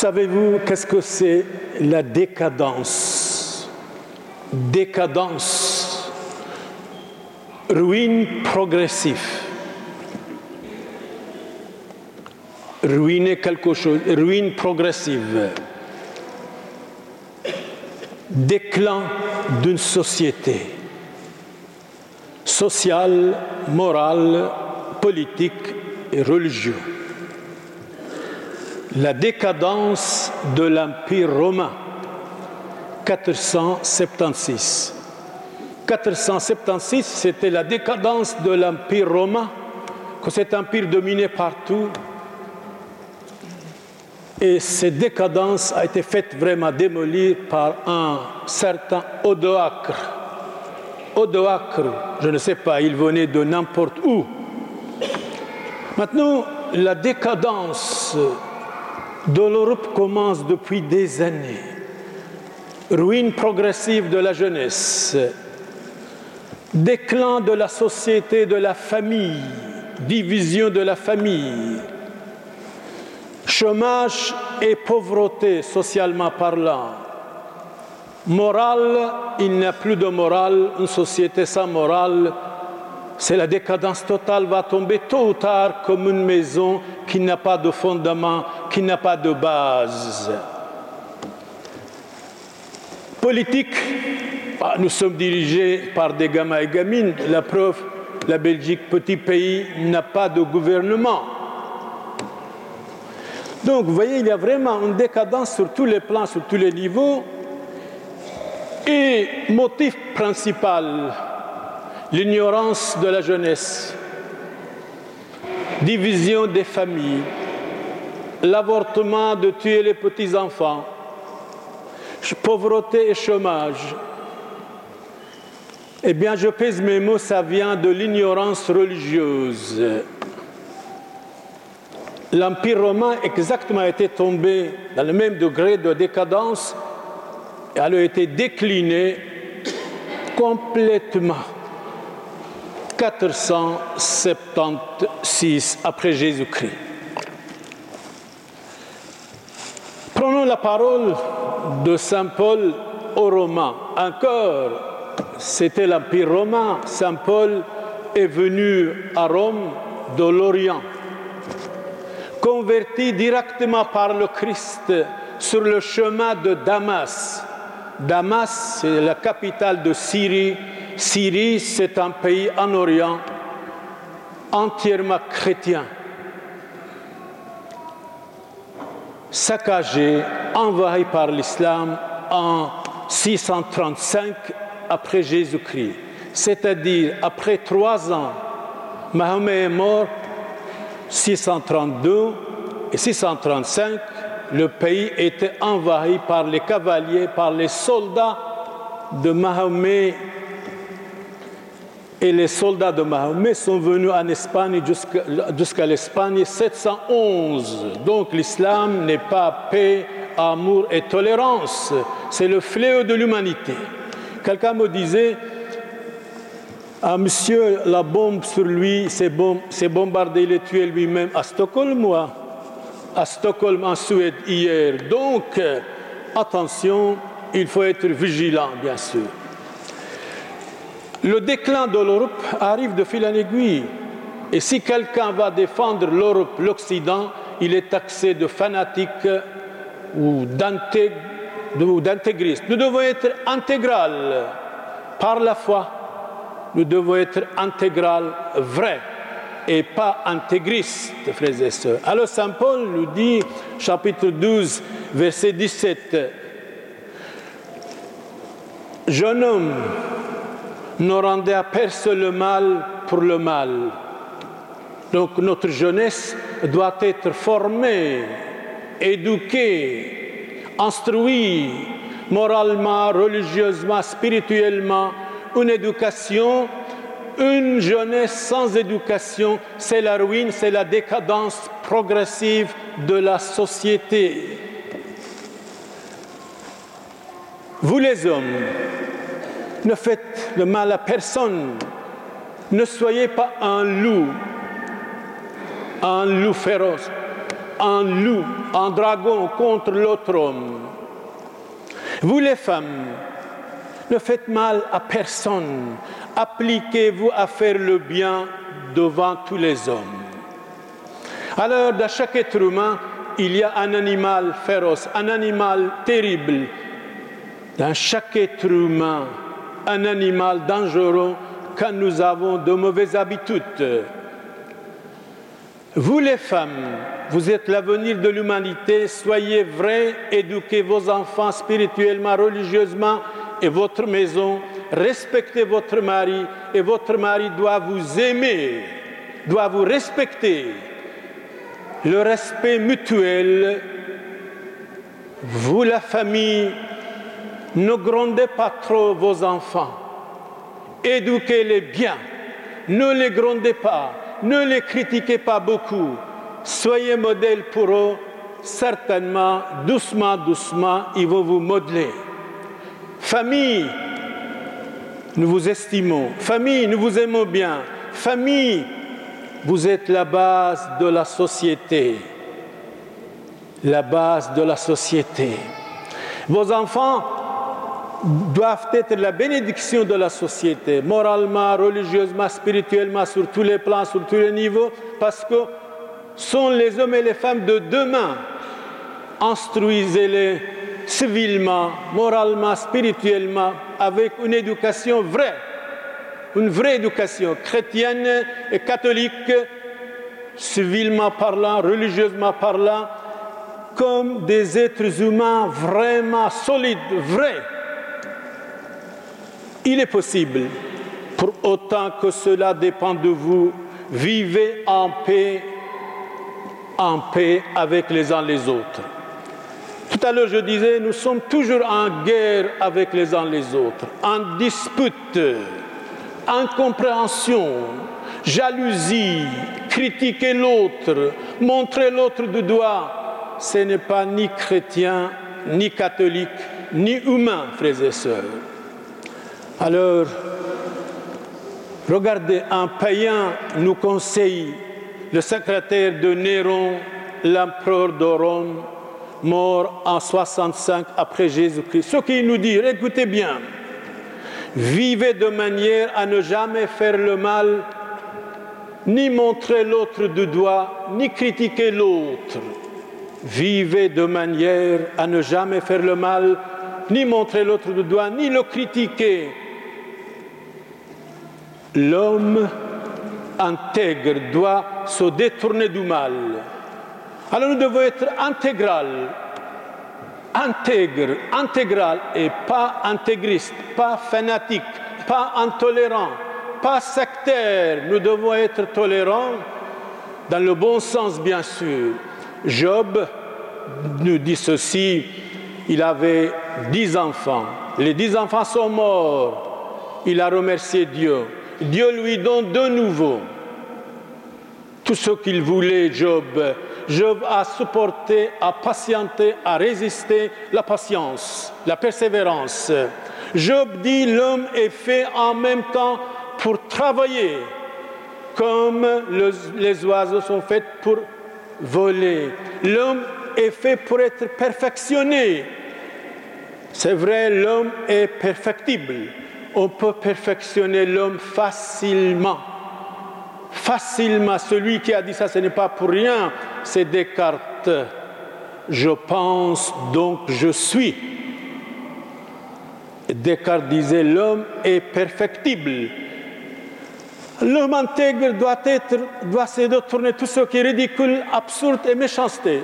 Savez-vous qu'est-ce que c'est la décadence? Décadence, ruine progressive. Ruiner quelque chose, ruine progressive. Déclin d'une société sociale, morale, politique et religieuse. La décadence de l'Empire romain, 476. 476, c'était la décadence de l'Empire romain, que cet empire dominait partout. Et cette décadence a été faite vraiment démolir par un certain Odoacre. Odoacre, je ne sais pas, il venait de n'importe où. Maintenant, la décadence de l'Europe commence depuis des années. Ruine progressive de la jeunesse, déclin de la société, de la famille, division de la famille, chômage et pauvreté socialement parlant. Morale, il n'y a plus de morale, une société sans morale, c'est la décadence totale, va tomber tôt ou tard comme une maison qui n'a pas de fondement, qui n'a pas de base. Politique, nous sommes dirigés par des gamins et gamines. La preuve, la Belgique, petit pays, n'a pas de gouvernement. Donc, vous voyez, il y a vraiment une décadence sur tous les plans, sur tous les niveaux. Et motif principal, l'ignorance de la jeunesse, division des familles, l'avortement de tuer les petits-enfants, pauvreté et chômage. Eh bien, je pèse mes mots, ça vient de l'ignorance religieuse. L'Empire romain exactement était tombé dans le même degré de décadence et elle a été déclinée complètement. 476 après Jésus-Christ. Prenons la parole de saint Paul aux Romains. Encore, c'était l'Empire romain. Saint Paul est venu à Rome de l'Orient, converti directement par le Christ sur le chemin de Damas. Damas, c'est la capitale de Syrie. Syrie, c'est un pays en Orient entièrement chrétien. Saccagé, envahi par l'islam en 635 après Jésus-Christ. C'est-à-dire, après 3 ans, Mahomet est mort, 632 et 635, le pays était envahi par les cavaliers, par les soldats de Mahomet. Et les soldats de Mahomet sont venus en Espagne jusqu'à l'Espagne 711. Donc l'islam n'est pas paix, amour et tolérance. C'est le fléau de l'humanité. Quelqu'un me disait, ah, monsieur, la bombe sur lui, c'est bombardé, il est tué lui-même à Stockholm, moi. À Stockholm, en Suède, hier. Donc, attention, il faut être vigilant, bien sûr. Le déclin de l'Europe arrive de fil en aiguille. Et si quelqu'un va défendre l'Europe, l'Occident, il est taxé de fanatique ou d'intégriste. Nous devons être intégral par la foi. Nous devons être intégral vrai et pas intégriste, frères et sœurs. Alors saint Paul nous dit, chapitre 12, verset 17, « Jeune homme, ne rendez à personne le mal pour le mal. » Donc notre jeunesse doit être formée, éduquée, instruite, moralement, religieusement, spirituellement. Une éducation, une jeunesse sans éducation, c'est la ruine, c'est la décadence progressive de la société. Vous les hommes, ne faites le mal à personne. Ne soyez pas un loup féroce. un loup, un dragon contre l'autre homme. Vous les femmes, ne faites mal à personne, appliquez-vous à faire le bien devant tous les hommes. Alors, dans chaque être humain, il y a un animal féroce, un animal terrible. Dans chaque être humain, un animal dangereux quand nous avons de mauvaises habitudes. Vous les femmes, vous êtes l'avenir de l'humanité, soyez vrais, éduquez vos enfants spirituellement, religieusement et votre maison, respectez votre mari et votre mari doit vous aimer, doit vous respecter. Le respect mutuel, vous la famille, ne grondez pas trop vos enfants, éduquez-les bien, ne les grondez pas, ne les critiquez pas beaucoup, soyez modèle pour eux, certainement, doucement, doucement, ils vont vous modeler. Famille, nous vous estimons, famille, nous vous aimons bien, famille, vous êtes la base de la société, la base de la société. Vos enfants doivent être la bénédiction de la société, moralement, religieusement, spirituellement, sur tous les plans, sur tous les niveaux, parce que sont les hommes et les femmes de demain. Instruisez-les civilement, moralement, spirituellement, avec une éducation vraie, une vraie éducation chrétienne et catholique, civilement parlant, religieusement parlant, comme des êtres humains vraiment solides, vrais. Il est possible, pour autant que cela dépend de vous, vivez en paix avec les uns les autres. Tout à l'heure, je disais, nous sommes toujours en guerre avec les uns les autres, en dispute, incompréhension, jalousie, critiquer l'autre, montrer l'autre du doigt. Ce n'est pas ni chrétien, ni catholique, ni humain, frères et sœurs. Alors, regardez, un païen nous conseille, le secrétaire de Néron, l'empereur de Rome, mort en 65 après Jésus-Christ. Ce qu'il nous dit, écoutez bien, vivez de manière à ne jamais faire le mal, ni montrer l'autre du doigt, ni critiquer l'autre. Vivez de manière à ne jamais faire le mal, ni montrer l'autre du doigt, ni le critiquer. L'homme intègre doit se détourner du mal. Alors nous devons être intégral et pas intégriste, pas fanatique, pas intolérant, pas sectaire. Nous devons être tolérants dans le bon sens, bien sûr. Job nous dit ceci, il avait 10 enfants. Les 10 enfants sont morts. Il a remercié Dieu. Dieu lui donne de nouveau tout ce qu'il voulait, Job. Job a supporté, a patienté, a résisté, la patience, la persévérance. Job dit, l'homme est fait en même temps pour travailler, comme les oiseaux sont faits pour voler. L'homme est fait pour être perfectionné. C'est vrai, l'homme est perfectible. On peut perfectionner l'homme facilement. Facilement. Celui qui a dit ça, ce n'est pas pour rien, c'est Descartes. Je pense, donc je suis. Descartes disait, l'homme est perfectible. L'homme intègre doit se détourner tout ce qui est ridicule, absurde et méchanceté.